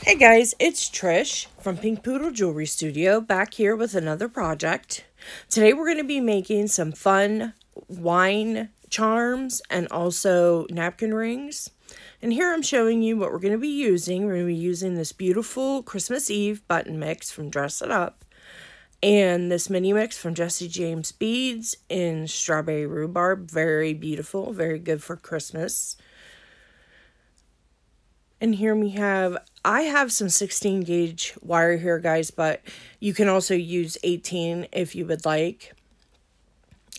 Hey guys, it's Trish from Pink Poodle Jewelry Studio back here with another project. Today we're going to be making some fun wine charms and also napkin rings. And here I'm showing you what we're going to be using. We're going to be using this beautiful Christmas Eve button mix from Dress It Up and this mini mix from Jesse James Beads in Strawberry Rhubarb. Very beautiful, very good for Christmas. And here I have some 16 gauge wire here, guys, but you can also use 18 if you would like.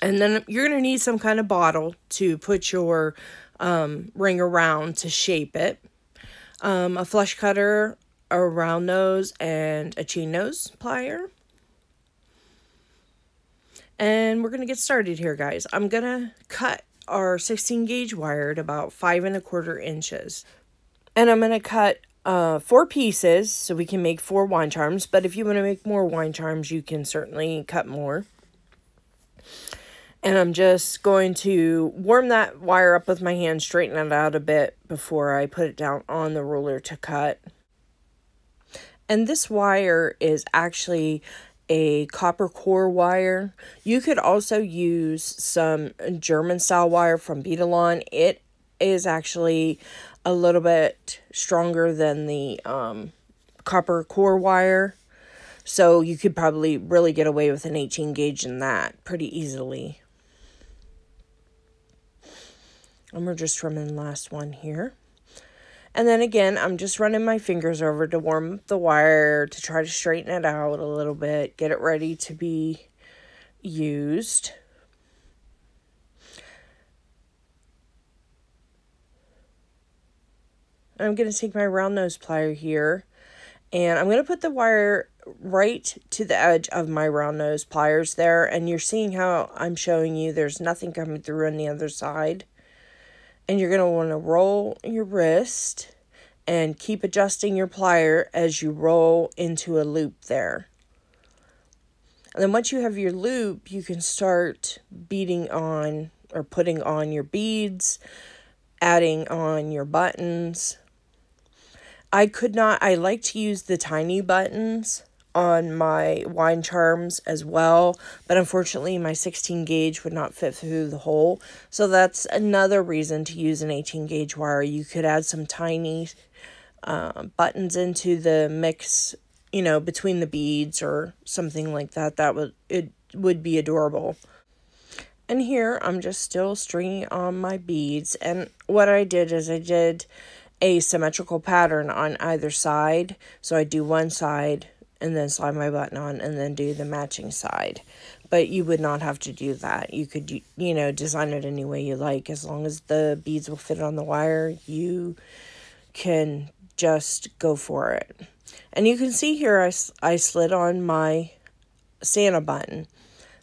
And then you're going to need some kind of bottle to put your ring around to shape it. A flush cutter, a round nose, and a chain nose plier. And we're going to get started here, guys. I'm going to cut our 16 gauge wire at about 5 1/4 inches. And I'm going to cut 4 pieces so we can make 4 wine charms. But if you want to make more wine charms, you can certainly cut more. And I'm just going to warm that wire up with my hand, straighten it out a bit before I put it down on the ruler to cut. And this wire is actually a copper core wire. You could also use some German style wire from Beading. It is actually a little bit stronger than the copper core wire. So you could probably really get away with an 18 gauge in that pretty easily. And we're just trimming the last one here. And then again, I'm just running my fingers over to warm up the wire to try to straighten it out a little bit, get it ready to be used. I'm going to take my round nose plier here, and I'm going to put the wire right to the edge of my round nose pliers there, and you're seeing how I'm showing you there's nothing coming through on the other side. And you're going to want to roll your wrist and keep adjusting your plier as you roll into a loop there. And then once you have your loop, you can start beading on or putting on your beads, adding on your buttons. I like to use the tiny buttons on my wine charms as well, but unfortunately my 16 gauge would not fit through the hole. So that's another reason to use an 18 gauge wire. You could add some tiny buttons into the mix, you know, between the beads or something like that. It would be adorable. And here I'm just still stringing on my beads, and what I did is I did a symmetrical pattern on either side. So I do one side and then slide my button on and then do the matching side. But you would not have to do that. You could, you know, design it any way you like. As long as the beads will fit on the wire, you can just go for it. And you can see here I slid on my Santa button.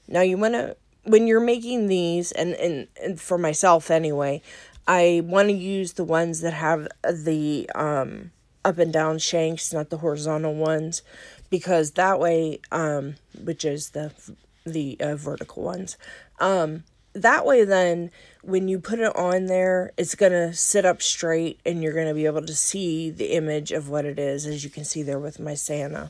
Now you want to, when you're making these, and for myself anyway, I want to use the ones that have the up and down shanks, not the horizontal ones, because that way, which is the vertical ones, that way then when you put it on there, it's going to sit up straight and you're going to be able to see the image of what it is, as you can see there with my Santa.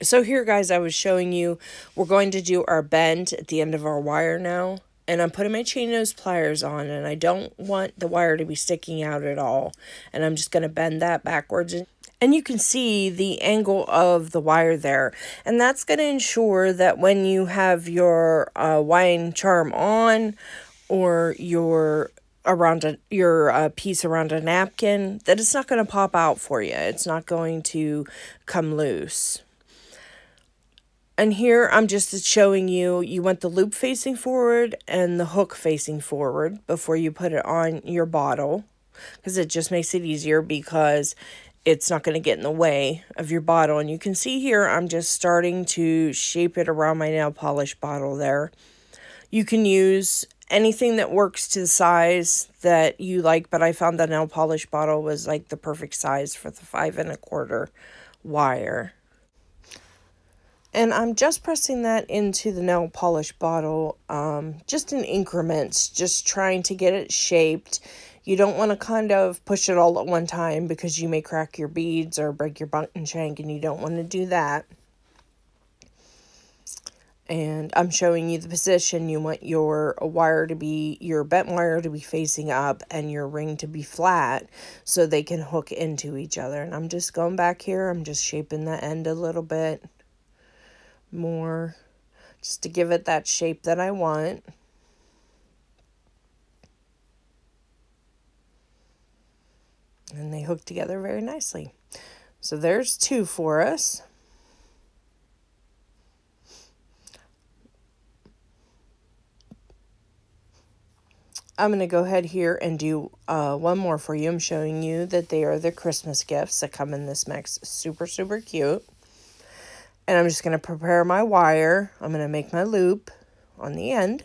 So here, guys, I was showing you, we're going to do our bend at the end of our wire now. And I'm putting my chain nose pliers on, and I don't want the wire to be sticking out at all. And I'm just going to bend that backwards. And you can see the angle of the wire there. And that's going to ensure that when you have your wine charm on, or your piece around a napkin, that it's not going to pop out for you. It's not going to come loose. And here I'm just showing you, you want the loop facing forward and the hook facing forward before you put it on your bottle, because it just makes it easier, because it's not going to get in the way of your bottle. And you can see here I'm just starting to shape it around my nail polish bottle there. You can use anything that works to the size that you like, but I found the nail polish bottle was like the perfect size for the 5 1/4 wire. And I'm just pressing that into the nail polish bottle, just in increments, just trying to get it shaped. You don't want to kind of push it all at one time because you may crack your beads or break your button shank, and you don't want to do that. And I'm showing you the position. You want your wire to be, your bent wire to be facing up and your ring to be flat so they can hook into each other. And I'm just going back here. I'm just shaping the end a little bit more just to give it that shape that I want. And they hook together very nicely. So there's 2 for us. I'm going to go ahead here and do one more for you. I'm showing you that they are the Christmas gifts that come in this mix. Super, super cute. And I'm just going to prepare my wire. I'm going to make my loop on the end.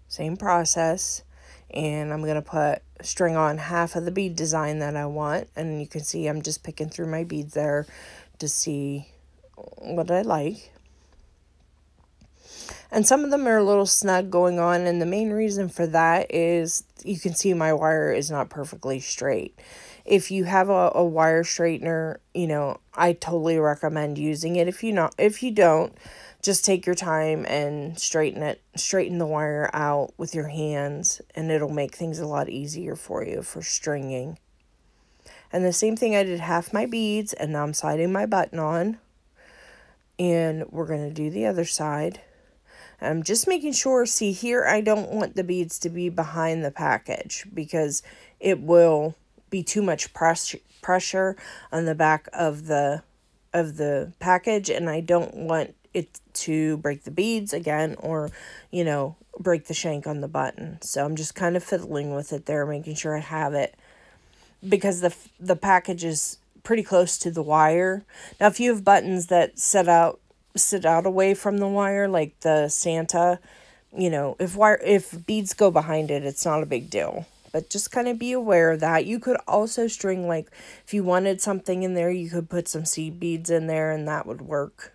Same process. And I'm going to put string on half of the bead design that I want. And you can see I'm just picking through my beads there to see what I like. And some of them are a little snug going on, and the main reason for that is you can see my wire is not perfectly straight. If you have a wire straightener, you know, I totally recommend using it. If you don't, just take your time and straighten the wire out with your hands, and it'll make things a lot easier for you for stringing. And the same thing, I did half my beads, and now I'm siding my button on, and we're going to do the other side. I'm just making sure, see here, I don't want the beads to be behind the package because it will be too much pressure on the back of the package, and I don't want it to break the beads again or, you know, break the shank on the button. So I'm just kind of fiddling with it there, making sure I have it because the package is pretty close to the wire. Now, if you have buttons that sit out away from the wire, like the Santa, you know, if beads go behind it, it's not a big deal. But just kind of be aware of that. You could also string, like, if you wanted something in there, you could put some seed beads in there, and that would work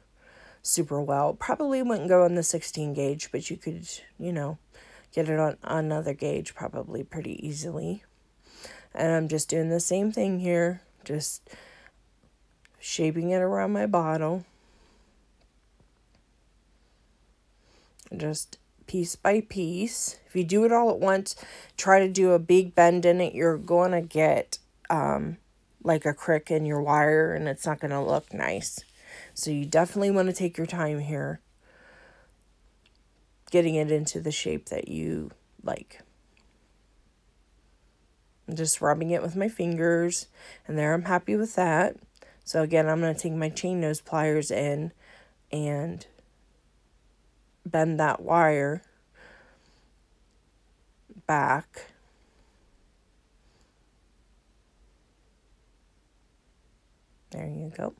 super well. Probably wouldn't go on the 16 gauge, but you could, you know, get it on another gauge probably pretty easily. And I'm just doing the same thing here, just shaping it around my bottle. Just piece by piece. If you do it all at once, try to do a big bend in it, you're going to get like a crick in your wire, and it's not going to look nice. So you definitely want to take your time here getting it into the shape that you like. I'm just rubbing it with my fingers, and there, I'm happy with that. So again, I'm going to take my chain nose pliers in and bend that wire back. There you go.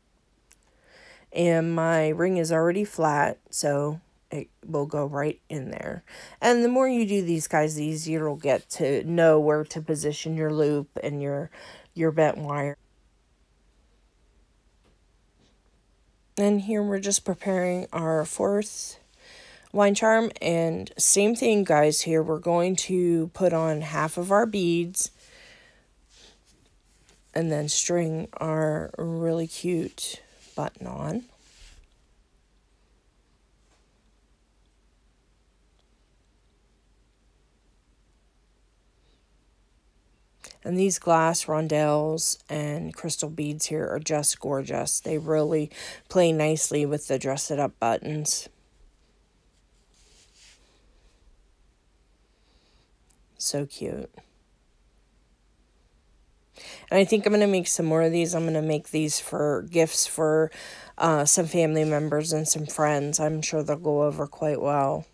And my ring is already flat, so it will go right in there. And the more you do these guys, the easier it'll get to know where to position your loop and your bent wire. And here we're just preparing our 4th wine charm, and same thing, guys. Here we're going to put on half of our beads and then string our really cute button on. And these glass rondelles and crystal beads here are just gorgeous. They really play nicely with the dress it up buttons. So cute. And I think I'm going to make some more of these. I'm going to make these for gifts for some family members and some friends. I'm sure they'll go over quite well.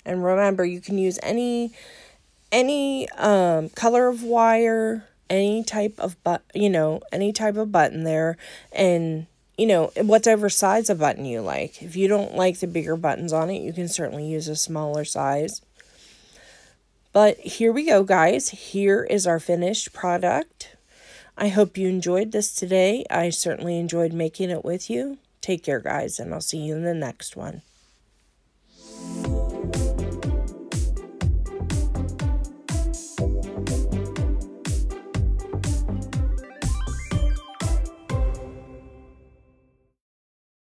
And remember, you can use any color of wire, any type of any type of button there, and you know, whatever size of button you like. If you don't like the bigger buttons on it, you can certainly use a smaller size. But here we go, guys. Here is our finished product. I hope you enjoyed this today. I certainly enjoyed making it with you. Take care, guys, and I'll see you in the next one.